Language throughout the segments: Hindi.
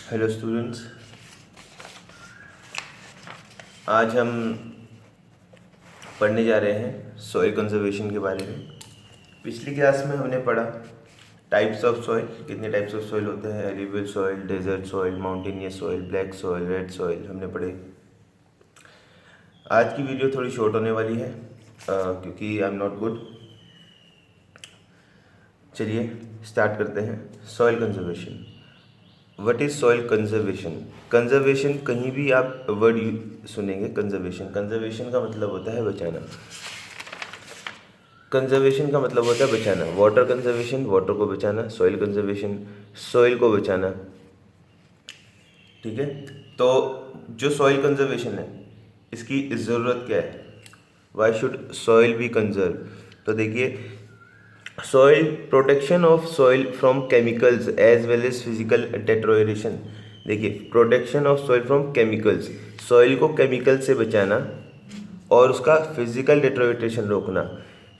हेलो स्टूडेंट्स, आज हम पढ़ने जा रहे हैं सॉइल कंजर्वेशन के बारे में। पिछली क्लास में हमने पढ़ा टाइप्स ऑफ सॉइल, कितने टाइप्स ऑफ सॉइल होते हैं, alluvial soil, desert soil, mountainous soil, black soil, red soil हमने पढ़े। आज की वीडियो थोड़ी शॉर्ट होने वाली है क्योंकि आई एम नॉट गुड। चलिए स्टार्ट करते हैं। Soil conservation. What is soil conservation? Conservation, कहीं भी आप वर्ड सुनेंगे कंजर्वेशन, कंजर्वेशन का मतलब होता है बचाना। कंजर्वेशन का मतलब होता है बचाना। वाटर कंजर्वेशन, वाटर को बचाना। सॉइल कंजर्वेशन, सॉइल को बचाना। ठीक है, तो जो सॉइल कंजर्वेशन है इसकी ज़रूरत क्या है? Why should soil be conserve? तो देखिए, soil protection of soil from chemicals as well as physical deterioration. देखिए, protection of soil from chemicals, soil को केमिकल से बचाना और उसका फिजिकल डेटोरेशन रोकना।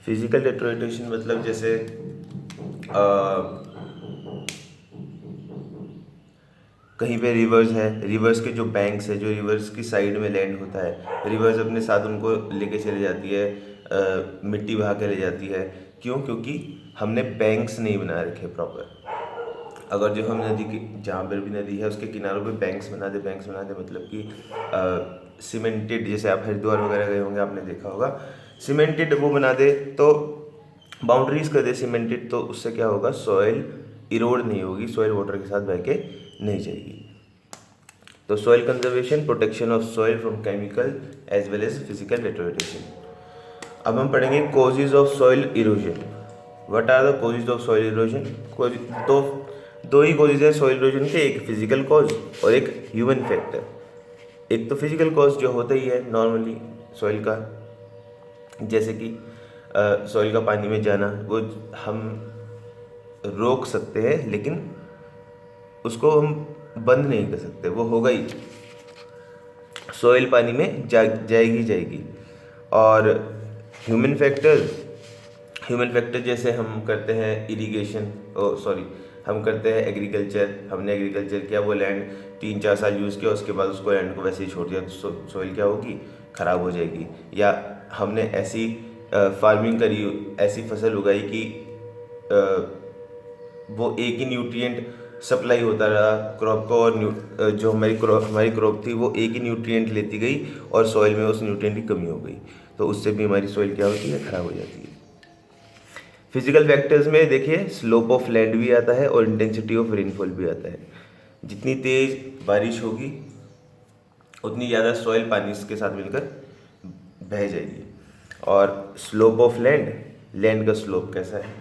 फिजिकल डेटोरेशन मतलब जैसे कहीं पे रिवर्स है, रिवर्स के जो बैंक्स है, जो रिवर्स की साइड में लैंड होता है, रिवर्स अपने साथ उनको लेके चले जाती है, मिट्टी बहा के ले जाती है। क्यों? क्योंकि हमने बैंक्स नहीं बना रखे प्रॉपर। अगर जो हम नदी की, जहाँ पर भी नदी है उसके किनारों पे बैंक्स बना दे, बैंक्स बना दे मतलब कि सीमेंटेड, जैसे आप हरिद्वार वगैरह गए होंगे, आपने देखा होगा, सीमेंटेड वो बना दे, तो बाउंड्रीज कर दे सीमेंटेड, तो उससे क्या होगा, सॉइल इरोड नहीं होगी, सॉइल वाटर के साथ बह के नहीं जाएगी। तो soil conservation, protection of soil from chemical as well as physical deterioration. अब हम पढ़ेंगे causes of soil erosion. What are the causes of soil erosion? तो दो ही कॉजेज है सॉइल इरोजन के, एक फिजिकल कॉज और एक ह्यूमन फैक्टर। एक तो फिजिकल कॉज जो होता ही है नॉर्मली सॉइल का, जैसे कि सॉइल का पानी में जाना, वो हम रोक सकते हैं लेकिन उसको हम बंद नहीं कर सकते, वो होगा ही, सॉइल पानी में जाएगी। और ह्यूमन फैक्टर, ह्यूमन फैक्टर जैसे हम करते हैं इरिगेशन, हम करते हैं एग्रीकल्चर, हमने एग्रीकल्चर किया, वो लैंड 3-4 साल यूज़ किया, उसके बाद उसको लैंड को वैसे ही छोड़ दिया, तो सॉइल क्या होगी, ख़राब हो जाएगी। या हमने ऐसी फार्मिंग करी, ऐसी फसल उगाई कि वो एक ही न्यूट्रिएंट सप्लाई होता रहा क्रॉप को, और जो हमारी क्रॉप थी वो एक ही न्यूट्रिएंट लेती गई और सॉइल में उस न्यूट्रिएंट की कमी हो गई, तो उससे भी हमारी सॉइल क्या होती है, ख़राब हो जाती है। फिजिकल फैक्टर्स में देखिए, स्लोप ऑफ लैंड भी आता है और इंटेंसिटी ऑफ रेनफॉल भी आता है। जितनी तेज़ बारिश होगी उतनी ज़्यादा सॉइल पानी के साथ मिलकर बह जाएगी। और स्लोप ऑफ लैंड, लैंड का स्लोप कैसा है।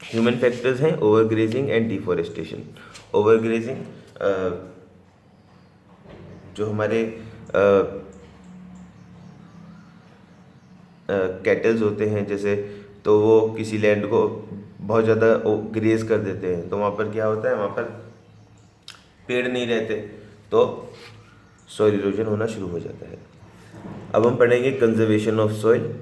ह्यूमन फैक्टर्स हैं ओवरग्रेजिंग एंड डिफॉरेस्टेशन। ओवरग्रेजिंग, जो हमारे कैटल्स होते हैं जैसे, तो वो किसी लैंड को बहुत ज़्यादा ग्रेज कर देते हैं, तो वहाँ पर क्या होता है, वहाँ पर पेड़ नहीं रहते, तो सॉइल इरोजन होना शुरू हो जाता है। अब हम पढ़ेंगे conservation of soil.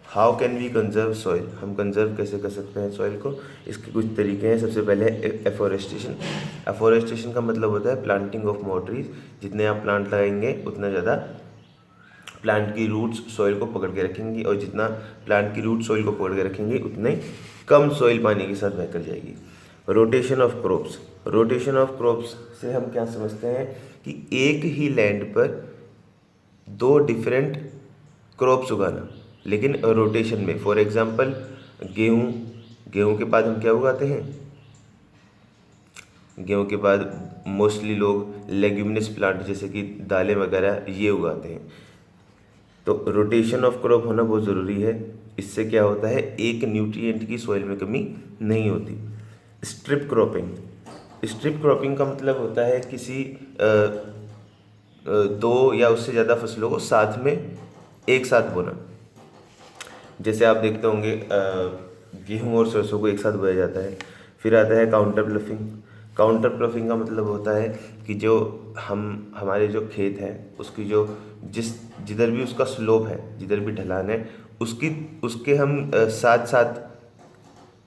How can we conserve soil? हम कंजर्व कैसे कर सकते हैं सॉइल को? इसके कुछ तरीके हैं। सबसे पहले है एफोरेस्टेशन। एफोरेस्टेशन का मतलब होता है प्लांटिंग ऑफ मोर ट्रीज। जितने आप प्लांट लगाएंगे उतना ज़्यादा प्लांट की रूट्स सॉइल को पकड़ के रखेंगी, और जितना प्लांट की रूट सॉइल को पकड़ के रखेंगी उतने कम सॉइल पानी के साथ बहकर जाएगी। Rotation of crops. Rotation of crops से हम क्या समझते हैं कि एक ही लैंड पर दो डिफरेंट क्रॉप्स उगाना, लेकिन रोटेशन में। फॉर एग्जांपल गेहूँ, गेहूँ के बाद हम क्या उगाते हैं, गेहूँ के बाद मोस्टली लोग लेग्यूमिनस प्लांट जैसे कि दालें वगैरह ये उगाते हैं। तो रोटेशन ऑफ क्रॉप होना बहुत ज़रूरी है। इससे क्या होता है, एक न्यूट्रिएंट की सॉइल में कमी नहीं होती। Strip cropping. स्ट्रिप क्रॉपिंग का मतलब होता है किसी दो या उससे ज़्यादा फसलों को साथ में एक साथ बोना। जैसे आप देखते होंगे गेहूँ और सरसों को एक साथ बोया जाता है। फिर आता है काउंटर ब्लफिंग। काउंटर ब्लफिंग का मतलब होता है कि जो हमारे जो खेत है उसकी जो जिधर भी उसका स्लोप है, जिधर भी ढलान है, उसके हम साथ साथ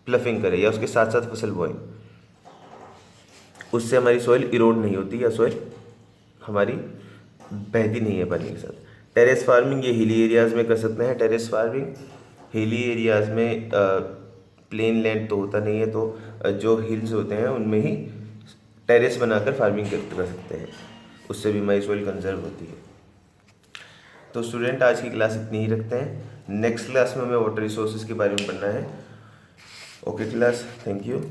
प्लफिंग करें या उसके साथ साथ फसल बोएं। उससे हमारी सॉइल इरोड नहीं होती या सॉइल हमारी बहती नहीं है पानी के साथ। टेरेस फार्मिंग ये हिली एरियाज़ में कर सकते हैं। टेरेस फार्मिंग हिली एरियाज़ में प्लेन लैंड तो होता नहीं है, तो जो हिल्स होते हैं उनमें ही टेरेस बनाकर फार्मिंग कर सकते हैं, उससे भी हमारी सॉइल कंजर्व होती है। तो स्टूडेंट आज की क्लास इतनी ही रखते हैं। नेक्स्ट क्लास में हमें वाटर रिसोर्सेज के बारे में पढ़ना है। Okay class, thank you.